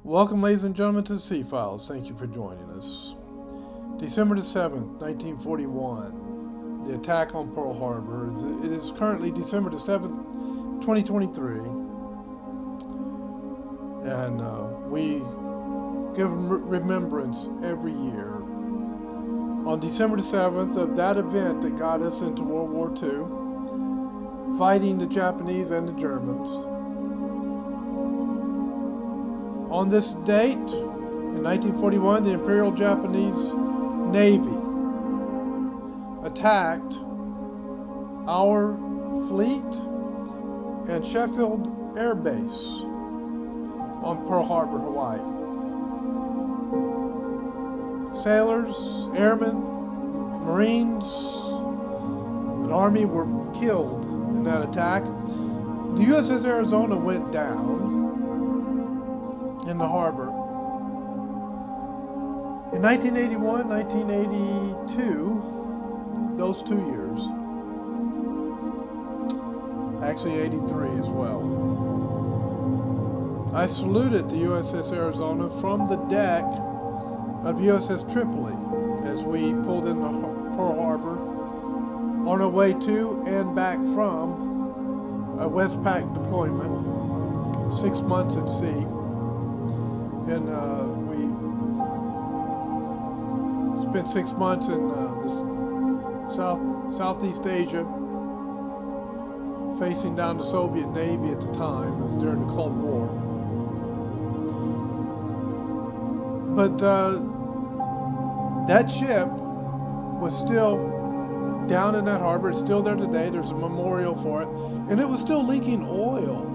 Welcome, ladies and gentlemen, to the C-Files. Thank you for joining us. December the 7th, 1941. The attack on Pearl Harbor. It is currently December the 7th, 2023. And we give remembrance every year. On December the 7th of that event that got us into World War II, fighting the Japanese and the Germans. On this date, in 1941, the Imperial Japanese Navy attacked our fleet and Sheffield Air Base on Pearl Harbor, Hawaii. Sailors, airmen, Marines, and Army were killed in that attack. The USS Arizona went down in the harbor. In 1981, 1982, those 2 years, actually 83 as well, I saluted the USS Arizona from the deck of USS Tripoli as we pulled into Pearl Harbor on our way to and back from a Westpac deployment, 6 months at sea. And we spent 6 months in Southeast Asia, facing down the Soviet Navy at the time. It was during the Cold War. But that ship was still down in that harbor. It's still there today. There's a memorial for it. And it was still leaking oil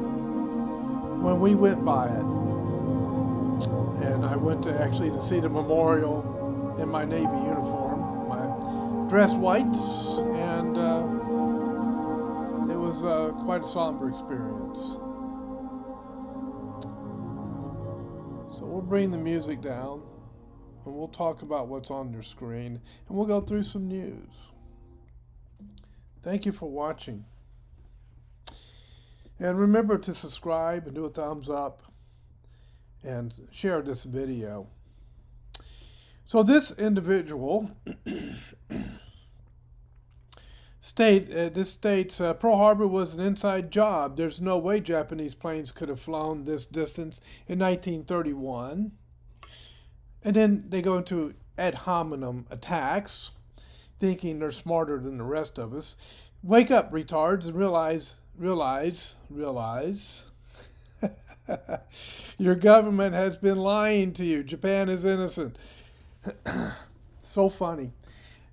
when we went by it. And I went to see the memorial in my Navy uniform, my dress whites, and it was quite a somber experience. So we'll bring the music down, and we'll talk about what's on your screen, and we'll go through some news. Thank you for watching. And remember to subscribe and do a thumbs up and share this video. So this individual states Pearl Harbor was an inside job. There's no way Japanese planes could have flown this distance in 1931. And then they go into ad hominem attacks, thinking they're smarter than the rest of us. Wake up, retards, and realize. Your government has been lying to you. Japan is innocent. So funny.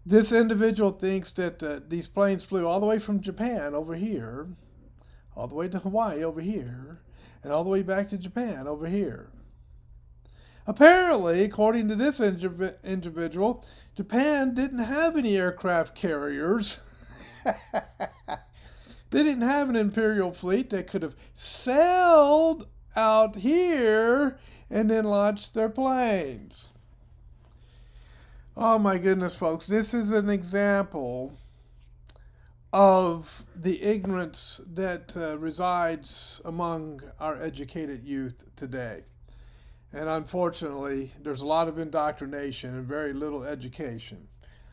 This individual thinks that these planes flew all the way from Japan over here, all the way to Hawaii over here, and all the way back to Japan over here. Apparently, according to this individual, Japan didn't have any aircraft carriers. They didn't have an imperial fleet that could have sailed out here and then launched their planes. Oh my goodness, folks. This is an example of the ignorance that resides among our educated youth today. And unfortunately, there's a lot of indoctrination and very little education.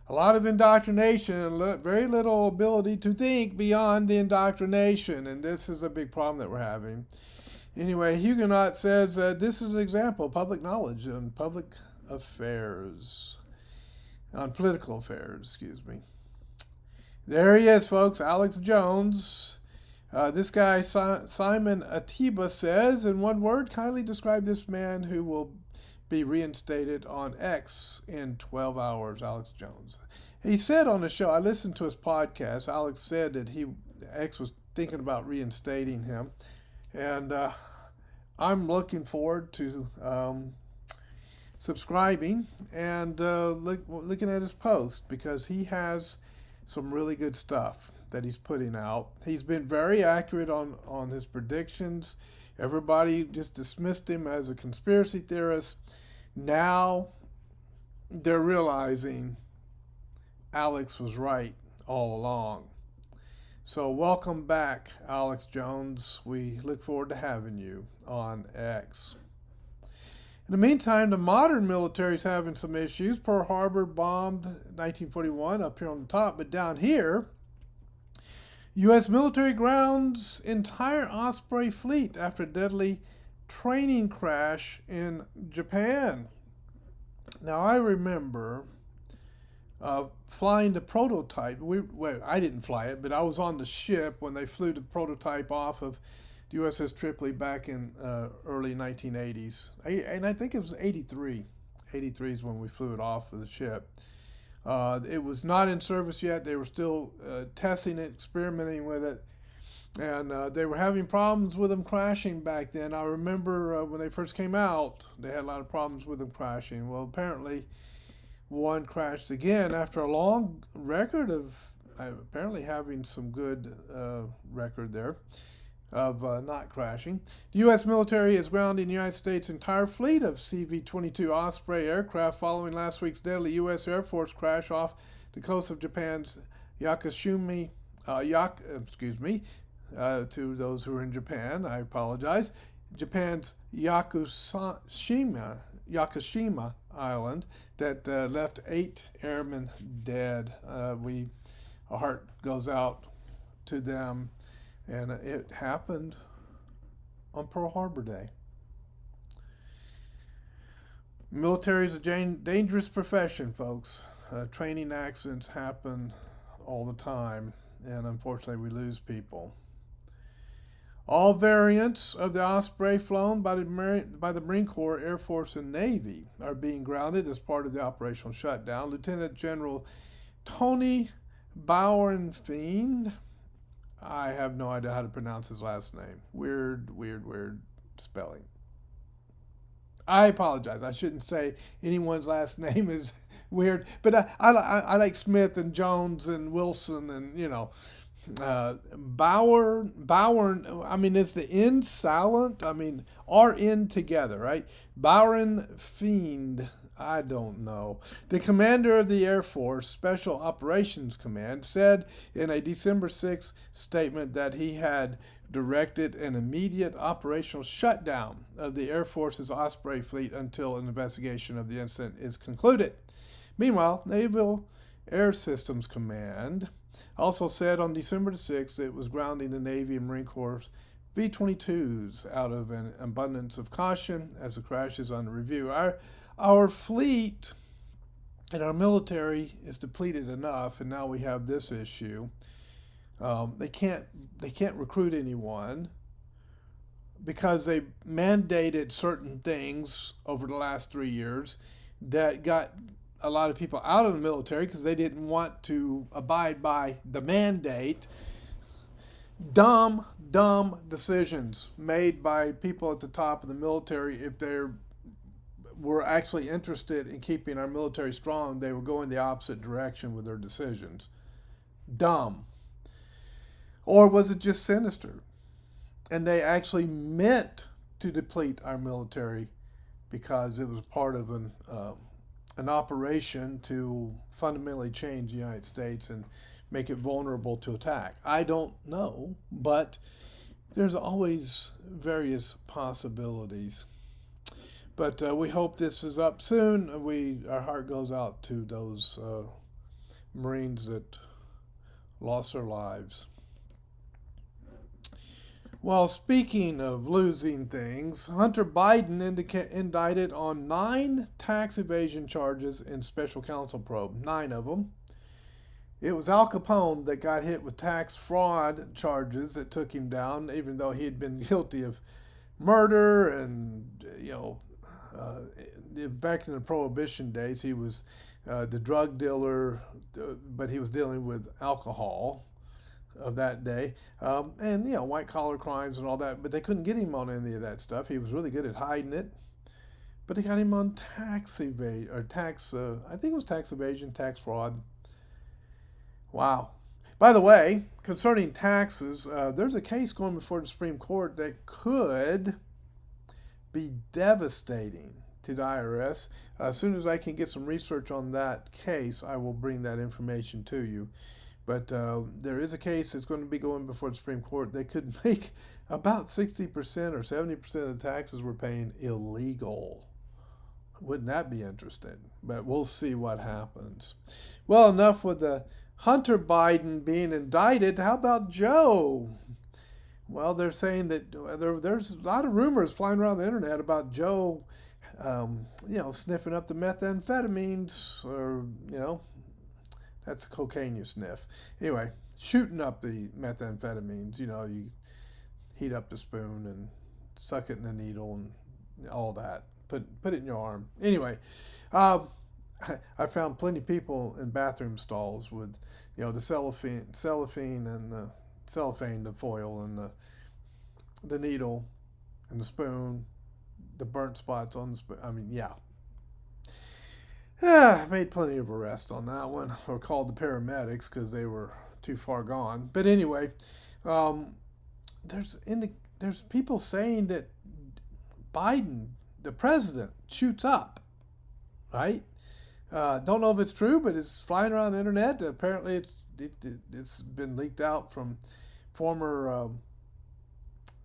A lot of indoctrination and very little ability to think beyond the indoctrination. And this is a big problem that we're having. Anyway, Huguenot says this is an example of public knowledge on public affairs. On political affairs, excuse me. There he is, folks, Alex Jones. This guy, Simon Atiba, says, in one word, kindly describe this man who will be reinstated on X in 12 hours, Alex Jones. He said on the show, I listened to his podcast, Alex said that X was thinking about reinstating him. And I'm looking forward to subscribing and looking at his post, because he has some really good stuff that he's putting out. He's been very accurate on his predictions. Everybody just dismissed him as a conspiracy theorist. Now they're realizing Alex was right all along. So welcome back, Alex Jones. We look forward to having you on X. In the meantime, the modern military is having some issues. Pearl Harbor bombed 1941 up here on the top, but down here, U.S. military grounds entire Osprey fleet after deadly training crash in Japan. Now, I remember flying the prototype. I didn't fly it, but I was on the ship when they flew the prototype off of the USS Tripoli back in early 1980s. And I think it was 83. 83 is when we flew it off of the ship. It was not in service yet. They were still testing it, experimenting with it. And they were having problems with them crashing back then. I remember when they first came out, they had a lot of problems with them crashing. Well, apparently one crashed again after a long record of apparently having some good record there of not crashing. The U.S. military is grounding the United States' entire fleet of CV-22 Osprey aircraft following last week's deadly U.S. Air Force crash off the coast of Japan's Yakushima. To those who are in Japan, I apologize. Japan's Yakushima Island that left 8 airmen dead. Our heart goes out to them, and it happened on Pearl Harbor Day. Military is a dangerous profession, folks. Training accidents happen all the time, and unfortunately we lose people. All variants of the Osprey flown by the Marine Corps, Air Force, and Navy are being grounded as part of the operational shutdown. Lieutenant General Tony Bauernfeind, I have no idea how to pronounce his last name. Weird spelling. I apologize. I shouldn't say anyone's last name is weird, but I like Smith and Jones and Wilson and, Bauer, I mean, is the N silent? I mean, RN together, right? Bauernfeind, I don't know. The commander of the Air Force Special Operations Command said in a December 6th statement that he had directed an immediate operational shutdown of the Air Force's Osprey fleet until an investigation of the incident is concluded. Meanwhile, Naval Air Systems Command also said on December 6th it was grounding the Navy and Marine Corps V-22s out of an abundance of caution as the crash is under review. Our fleet and our military is depleted enough, and now we have this issue. They can't recruit anyone because they mandated certain things over the last 3 years that got a lot of people out of the military because they didn't want to abide by the mandate. Dumb decisions made by people at the top of the military. If they were actually interested in keeping our military strong, they were going the opposite direction with their decisions. Dumb. Or was it just sinister? And they actually meant to deplete our military because it was part of an operation to fundamentally change the United States and make it vulnerable to attack. I don't know, but there's always various possibilities. But we hope this is up soon. Our heart goes out to those Marines that lost their lives. Well, speaking of losing things, Hunter Biden indicted on 9 tax evasion charges in special counsel probe, 9 of them. It was Al Capone that got hit with tax fraud charges that took him down, even though he had been guilty of murder and, back in the Prohibition days, he was the drug dealer, but he was dealing with alcohol of that day, and white collar crimes and all that, but they couldn't get him on any of that stuff. He was really good at hiding it, but they got him on tax evasion or tax. I think it was tax evasion, tax fraud. Wow. By the way, concerning taxes, there's a case going before the Supreme Court that could be devastating to the IRS. As soon as I can get some research on that case, I will bring that information to you. But there is a case that's going to be going before the Supreme Court. They could make about 60% or 70% of the taxes we're paying illegal. Wouldn't that be interesting? But we'll see what happens. Well, enough with the Hunter Biden being indicted. How about Joe? Well, they're saying that there's a lot of rumors flying around the internet about Joe, sniffing up the methamphetamines, or, that's cocaine you sniff. Anyway, shooting up the methamphetamines. You heat up the spoon and suck it in the needle and all that. Put it in your arm. Anyway, I found plenty of people in bathroom stalls with, the cellophane and the cellophane, the foil, and the needle, and the spoon, the burnt spots on the spoon. I mean, yeah. I made plenty of arrests on that one, or called the paramedics because they were too far gone. But anyway, there's people saying that Biden, the president, shoots up, right? Don't know if it's true, but it's flying around the internet. Apparently, it's been leaked out from former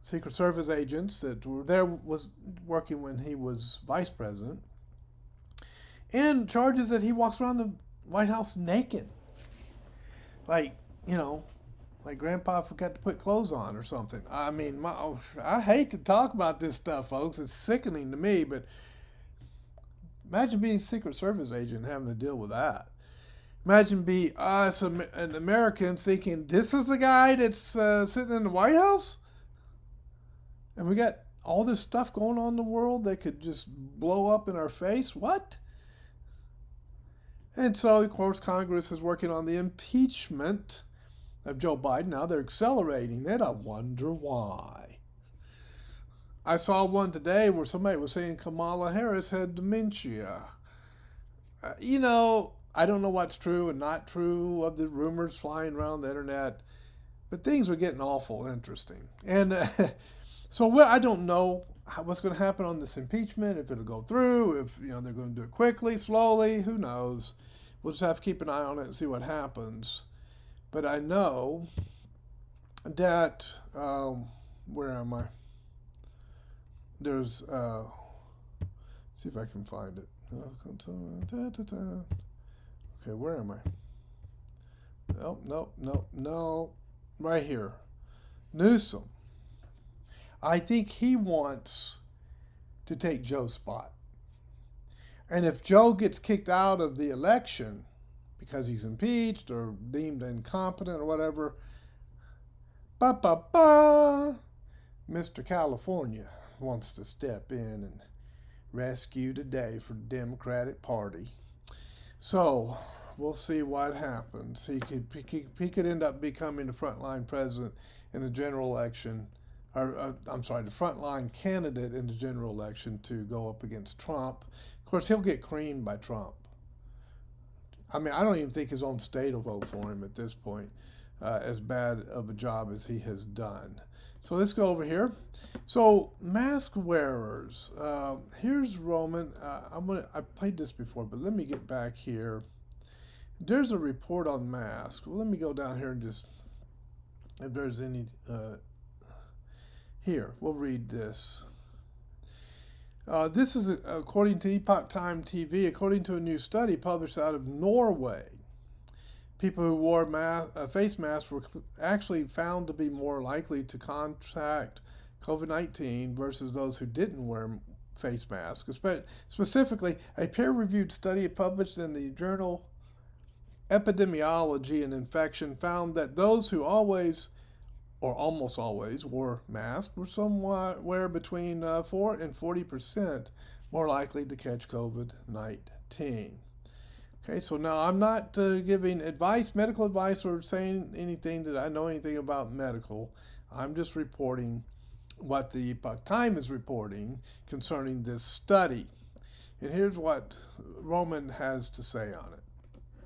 Secret Service agents that was working when he was vice president, and charges that he walks around the White House naked, like Grandpa forgot to put clothes on or something. I mean, I hate to talk about this stuff, folks. It's sickening to me, but imagine being a Secret Service agent and having to deal with that. Imagine be us and Americans thinking, this is the guy that's sitting in the White House? And we got all this stuff going on in the world that could just blow up in our face? What? And so, of course, Congress is working on the impeachment of Joe Biden. Now they're accelerating it. I wonder why. I saw one today where somebody was saying Kamala Harris had dementia. I don't know what's true and not true of the rumors flying around the internet, but things are getting awful interesting. And so I don't know what's going to happen on this impeachment, if it'll go through, if they're going to do it quickly, slowly, who knows. We'll just have to keep an eye on it and see what happens. But I know that, where am I? There's, see if I can find it. Okay, where am I? No. Right here. Newsom. I think he wants to take Joe's spot. And if Joe gets kicked out of the election because he's impeached or deemed incompetent or whatever, Mr. California wants to step in and rescue the day for the Democratic Party. So we'll see what happens. He could end up becoming the frontline president in the general election, the frontline candidate in the general election to go up against Trump. Of course, he'll get creamed by Trump. I mean, I don't even think his own state will vote for him at this point, as bad of a job as he has done. So let's go over here. So mask wearers. Here's Roman. I played this before, but let me get back here. There's a report on masks. Well, let me go down here and just, if there's any, here, we'll read this. This is according to Epoch Time TV, according to a new study published out of Norway. People who wore face masks were actually found to be more likely to contract COVID-19 versus those who didn't wear face masks. Specifically, a peer-reviewed study published in the journal Epidemiology and Infection found that those who always or almost always wore masks were somewhere between 4 and 40% more likely to catch COVID-19. Okay, so now I'm not giving medical advice, or saying anything that I know anything about medical. I'm just reporting what the Epoch Time is reporting concerning this study. And here's what Roman has to say on it.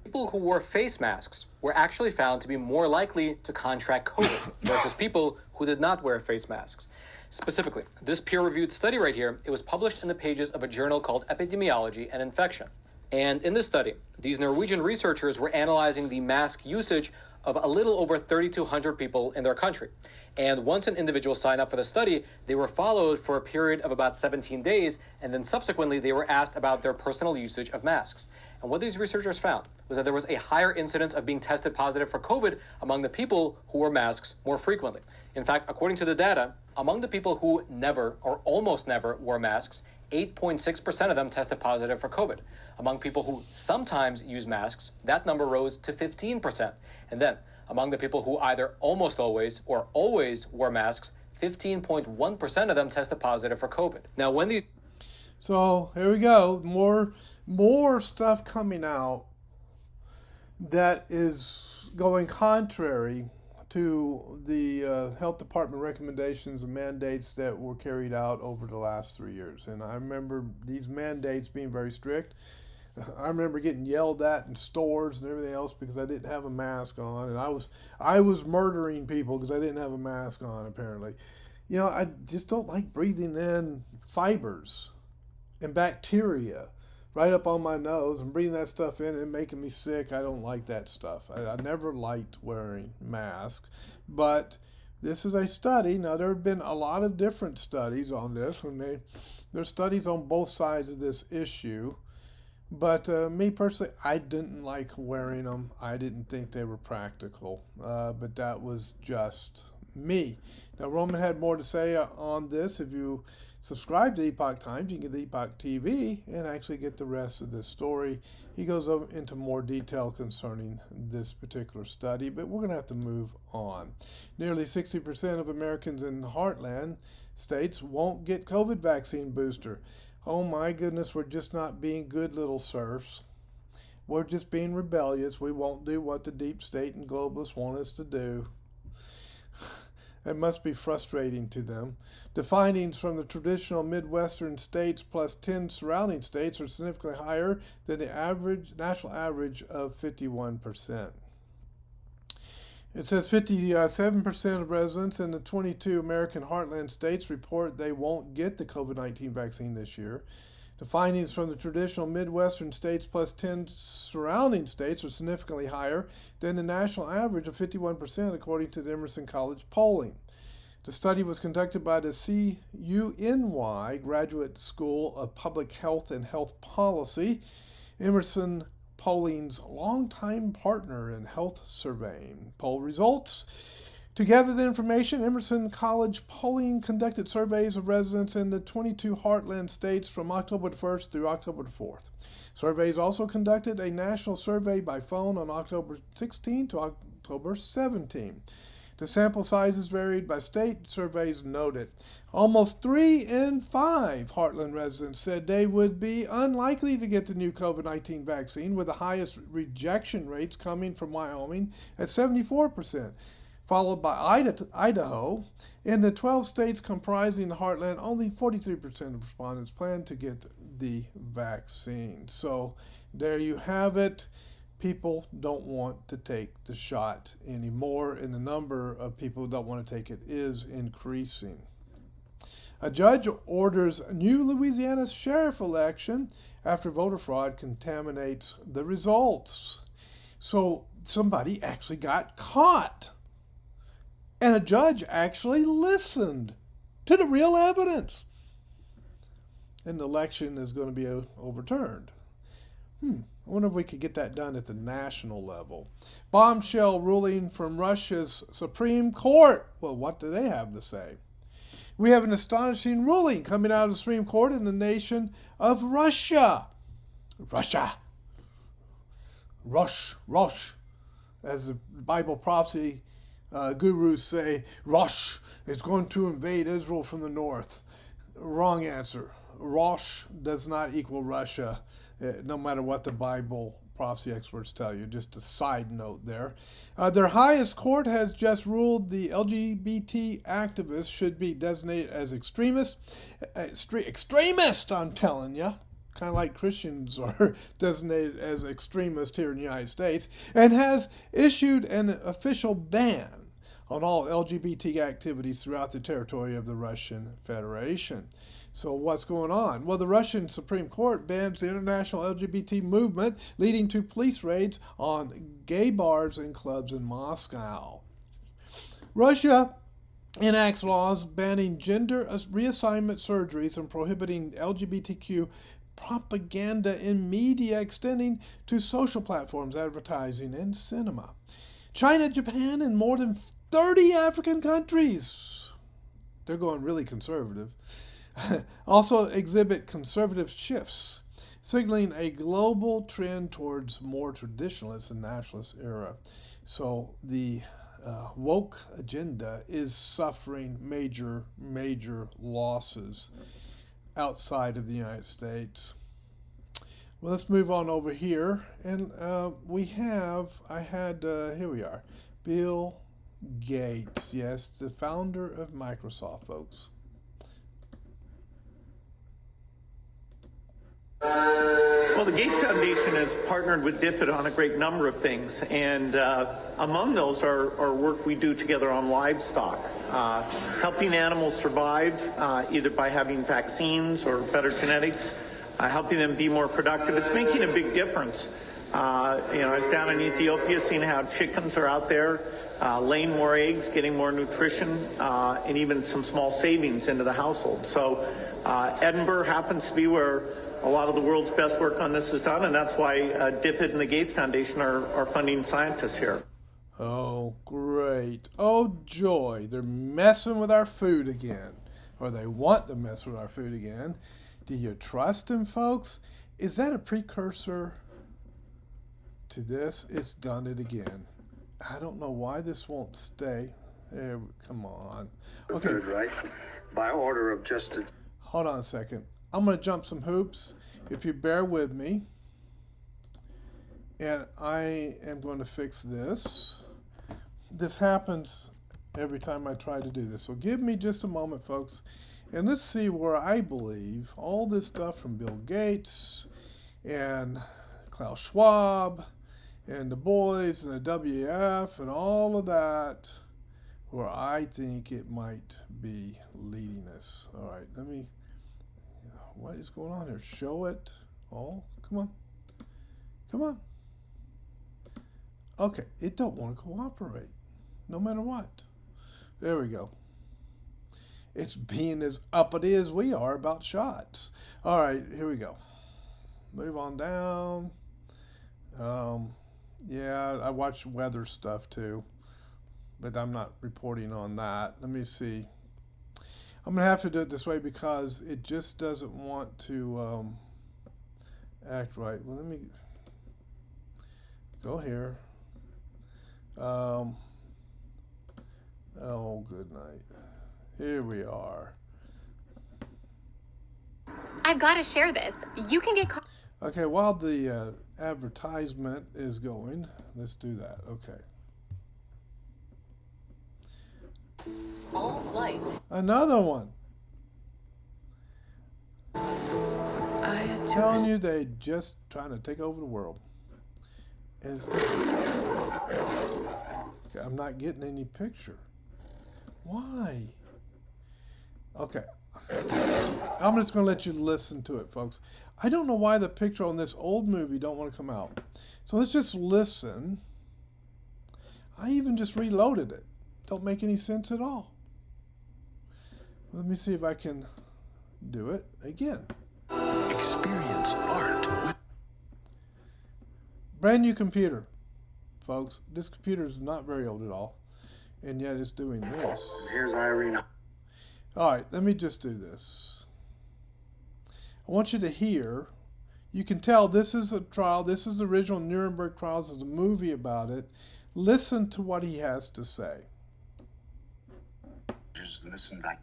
People who wore face masks were actually found to be more likely to contract COVID versus people who did not wear face masks. Specifically, this peer-reviewed study right here, it was published in the pages of a journal called Epidemiology and Infection. And in this study, these Norwegian researchers were analyzing the mask usage of a little over 3,200 people in their country. And once an individual signed up for the study, they were followed for a period of about 17 days, and then subsequently they were asked about their personal usage of masks. And what these researchers found was that there was a higher incidence of being tested positive for COVID among the people who wore masks more frequently. In fact, according to the data, among the people who never or almost never wore masks, 8.6% of them tested positive for COVID. Among people who sometimes use masks, that number rose to 15%. And then, among the people who either almost always or always wore masks, 15.1% of them tested positive for COVID. Now, when these... So, here we go. More stuff coming out that is going contrary to the health department recommendations and mandates that were carried out over the last 3 years. And I remember these mandates being very strict. I remember getting yelled at in stores and everything else because I didn't have a mask on, and I was murdering people because I didn't have a mask on, apparently. You know, I just don't like breathing in fibers and bacteria right up on my nose and breathing that stuff in and making me sick. I don't like that stuff. I never liked wearing masks, but this is a study. Now, there have been a lot of different studies on this, and there's studies on both sides of this issue. But me personally, I didn't like wearing them. I didn't think they were practical. But that was just me. Now, Roman had more to say on this. If you subscribe to Epoch Times, you can get Epoch TV and actually get the rest of this story. He goes into more detail concerning this particular study, but we're going to have to move on. Nearly 60% of Americans in heartland states won't get COVID vaccine booster. Oh my goodness, we're just not being good little serfs. We're just being rebellious. We won't do what the deep state and globalists want us to do. It must be frustrating to them. The findings from the traditional Midwestern states plus 10 surrounding states are significantly higher than the national average of 51%. It says 57% of residents in the 22 American heartland states report they won't get the COVID-19 vaccine this year. The findings from the traditional Midwestern states plus 10 surrounding states are significantly higher than the national average of 51%, according to the Emerson College polling. The study was conducted by the CUNY Graduate School of Public Health and Health Policy, Emerson Polling's longtime partner in health surveying. Poll results. To gather the information, Emerson College Polling conducted surveys of residents in the 22 heartland states from October 1st through October 4th. Surveys also conducted a national survey by phone on October 16 to October 17. The sample sizes varied by state, surveys noted. Almost 3 in 5 Heartland residents said they would be unlikely to get the new COVID-19 vaccine, with the highest rejection rates coming from Wyoming at 74%, followed by Idaho. In the 12 states comprising the Heartland, only 43% of respondents plan to get the vaccine. So there you have it. People don't want to take the shot anymore, and the number of people who don't want to take it is increasing. A judge orders new Louisiana sheriff election after voter fraud contaminates the results. So somebody actually got caught, and a judge actually listened to the real evidence, and the election is going to be overturned. I wonder if we could get that done at the national level. Bombshell ruling from Russia's Supreme Court. Well, what do they have to say? We have an astonishing ruling coming out of the Supreme Court in the nation of Russia. Russia. Rosh. As the Bible prophecy gurus say, Rosh is going to invade Israel from the north. Wrong answer. Rosh does not equal Russia, no matter what the Bible prophecy experts tell you. Just a side note there. Their highest court has just ruled the LGBT activists should be designated as extremists. Extremist, I'm telling you. Kind of like Christians are designated as extremists here in the United States, and has issued an official ban on all LGBT activities throughout the territory of the Russian Federation. So what's going on? Well, the Russian Supreme Court bans the international LGBT movement, leading to police raids on gay bars and clubs in Moscow. Russia enacts laws banning gender reassignment surgeries and prohibiting LGBTQ propaganda in media, extending to social platforms, advertising, and cinema. China, Japan, and more than 30 African countries, they're going really conservative, also exhibit conservative shifts, signaling a global trend towards more traditionalist and nationalist era. So the woke agenda is suffering major losses outside of the United States. Well, let's move on over here, and here we are, Bill Gates. Yes, the founder of Microsoft, folks. Well, the Gates Foundation has partnered with DFID on a great number of things, and among those are work we do together on livestock, helping animals survive either by having vaccines or better genetics, helping them be more productive. It's making a big difference. I was down in Ethiopia seeing how chickens are out there laying more eggs, getting more nutrition, and even some small savings into the household. So Edinburgh happens to be where a lot of the world's best work on this is done, and that's why DFID and the Gates Foundation are funding scientists here. Oh, great. Oh, joy. They're messing with our food again. Or they want to mess with our food again. Do you trust them, folks? Is that a precursor to this? It's done it again. I don't know why this won't stay. Come on. Okay. Third, right? By order of Justice. Hold on a second. I'm going to jump some hoops, if you bear with me. And I am going to fix this. This happens every time I try to do this. So give me just a moment, folks. And let's see where I believe all this stuff from Bill Gates and Klaus Schwab and the boys and the WF and all of that, where I think it might be leading us. All right, what is going on here? Show it all. Come on. Come on. Okay, it don't want to cooperate, no matter what. There we go. It's being as uppity as we are about shots. All right, here we go. Move on down. Yeah, I watch weather stuff too, but I'm not reporting on that. Let me see. I'm going to have to do it this way because it just doesn't want to act right. Well, let me go here. Oh, good night. Here we are. I've got to share this. You can get... Okay, while the advertisement is going, let's do that. Okay. All flights. Another one. Telling you they just trying to take over the world. And I'm not getting any picture. Why? Okay. I'm just going to let you listen to it, folks. I don't know why the picture on this old movie don't want to come out. So let's just listen. I even just reloaded it. Don't make any sense at all. Let me see if I can do it again. Experience art with Brand new computer, folks. This computer is not very old at all, and yet it's doing this. Here's Irene. All right, let me just do this. I want you to hear. You can tell this is a trial. This is the original Nuremberg trials. There's a movie about it. Listen to what he has to say. Just listen back.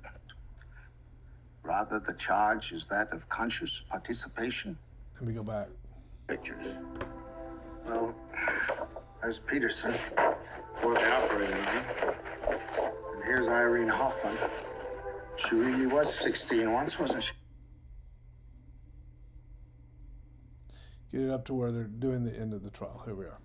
Rather, the charge is that of conscious participation. Let me go back. Pictures. Well, there's Peterson, for the operating room. And here's Irene Hoffman. She really was 16 once, wasn't she? Get it up to where they're doing the end of the trial. Here we are.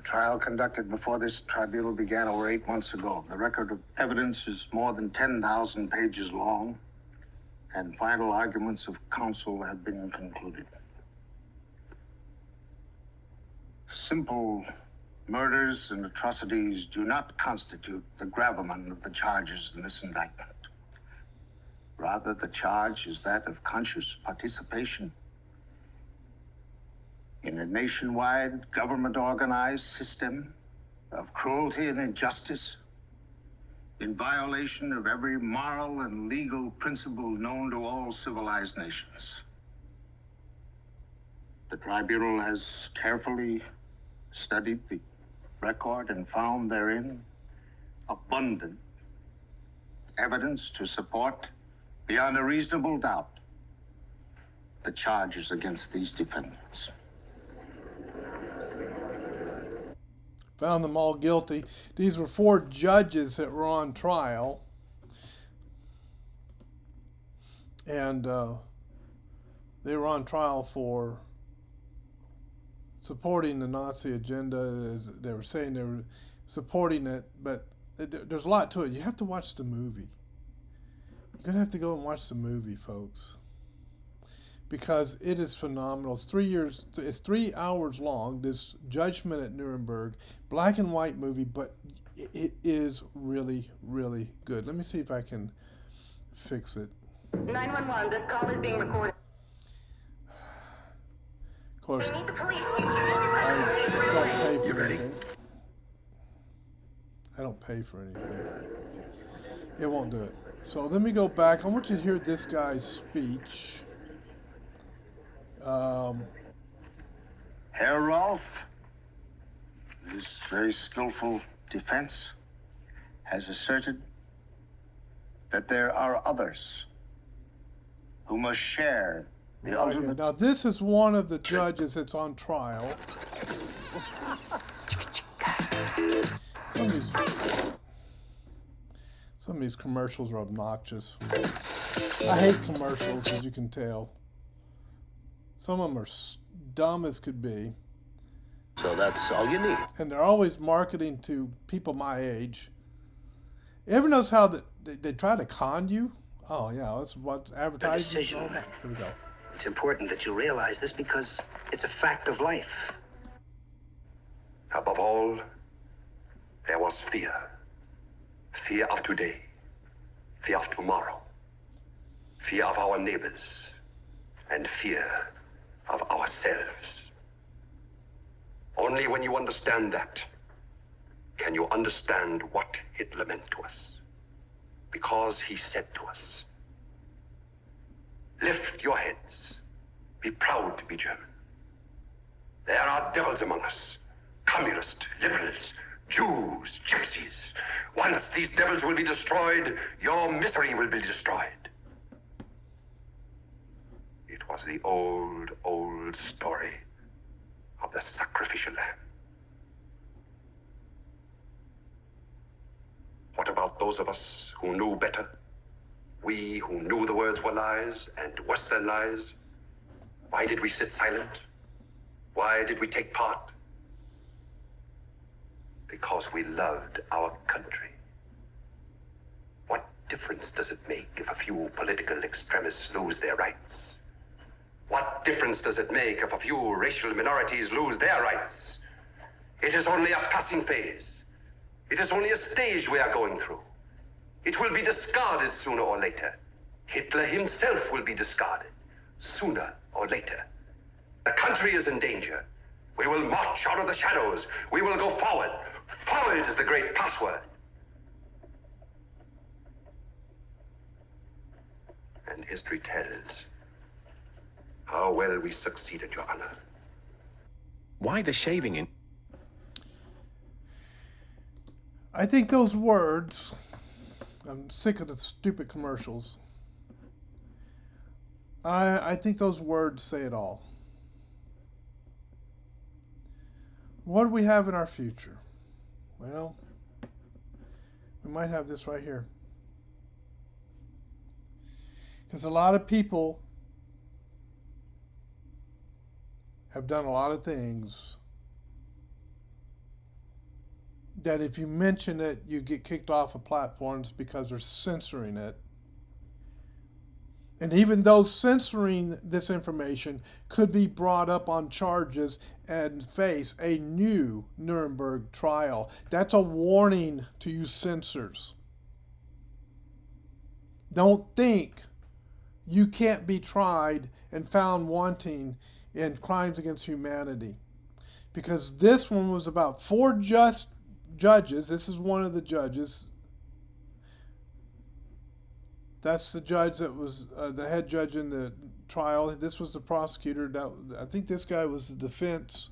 trial conducted before this tribunal began over 8 months ago. The record of evidence is more than 10,000 pages long, and final arguments of counsel have been concluded. Simple murders and atrocities do not constitute the gravamen of the charges in this indictment. Rather, the charge is that of conscious participation in a nationwide government-organized system of cruelty and injustice, in violation of every moral and legal principle known to all civilized nations. The tribunal has carefully studied the record and found therein abundant evidence to support, beyond a reasonable doubt, the charges against these defendants. Found them all guilty. These were 4 judges that were on trial. And they were on trial for supporting the Nazi agenda. As they were saying they were supporting it, but there's a lot to it. You have to watch the movie. You're going to have to go and watch the movie, folks, because it is phenomenal. It's 3 hours long, this Judgment at Nuremberg, black and white movie, but it is really, really good. Let me see if I can fix it. 911, this call is being recorded. Of course, I need the police. I don't pay for anything. I don't pay for anything. It won't do it. So let me go back. I want you to hear this guy's speech. Herr Rolf, this very skillful defense has asserted that there are others who must share the ultimate. Now, this is one of the judges that's on trial. Some of these commercials are obnoxious. I hate commercials, as you can tell. Some of them are dumb as could be. So that's all you need. And they're always marketing to people my age. You ever notice how they try to con you? Oh, yeah, that's what advertising is all about. Here we go. It's important that you realize this because it's a fact of life. Above all, there was fear. Fear of today. Fear of tomorrow. Fear of our neighbors. And fear of ourselves. Only when you understand that can you understand what Hitler meant to us. Because he said to us, lift your heads. Be proud to be German. There are devils among us. Communists, liberals, Jews, gypsies. Once these devils will be destroyed, your misery will be destroyed. It was the old, old story of the sacrificial lamb. What about those of us who knew better? We who knew the words were lies and worse than lies. Why did we sit silent? Why did we take part? Because we loved our country. What difference does it make if a few political extremists lose their rights? What difference does it make if a few racial minorities lose their rights? It is only a passing phase. It is only a stage we are going through. It will be discarded sooner or later. Hitler himself will be discarded sooner or later. The country is in danger. We will march out of the shadows. We will go forward. Forward is the great password. And history tells how well we succeeded, Your Honor. Why the shaving in? I think those words, I'm sick of the stupid commercials. I think those words say it all. What do we have in our future? Well, we might have this right here. Because a lot of people have done a lot of things that if you mention it, you get kicked off of platforms because they're censoring it. And even those censoring this information could be brought up on charges and face a new Nuremberg trial. That's a warning to you censors. Don't think you can't be tried and found wanting in crimes against humanity. Because this one was about 4 just judges. This is one of the judges. That's the judge that was the head judge in the trial. This was the prosecutor. I think this guy was the defense.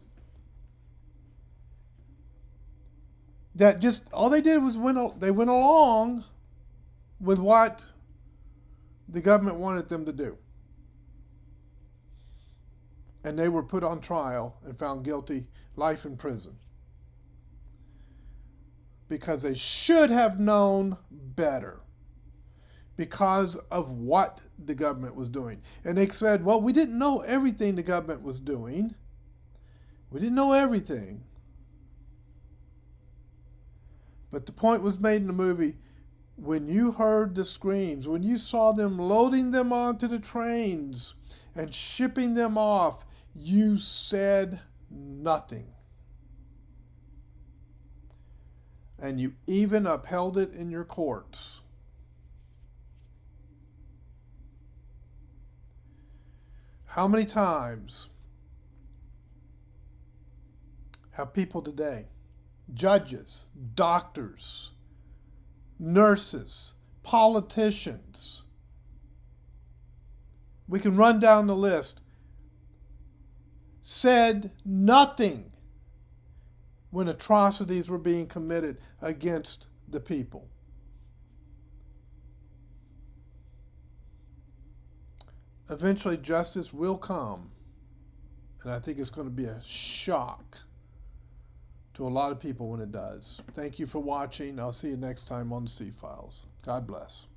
That just, all they did was they went along with what the government wanted them to do. And they were put on trial and found guilty, life in prison. Because they should have known better. Because of what the government was doing. And they said, well, we didn't know everything the government was doing. We didn't know everything. But the point was made in the movie, when you heard the screams, when you saw them loading them onto the trains and shipping them off, you said nothing. And you even upheld it in your courts. How many times have people today, judges, doctors, nurses, politicians, we can run down the list, said nothing when atrocities were being committed against the people? Eventually, justice will come, and I think it's going to be a shock to a lot of people when it does. Thank you for watching. I'll see you next time on the C-Files. God bless.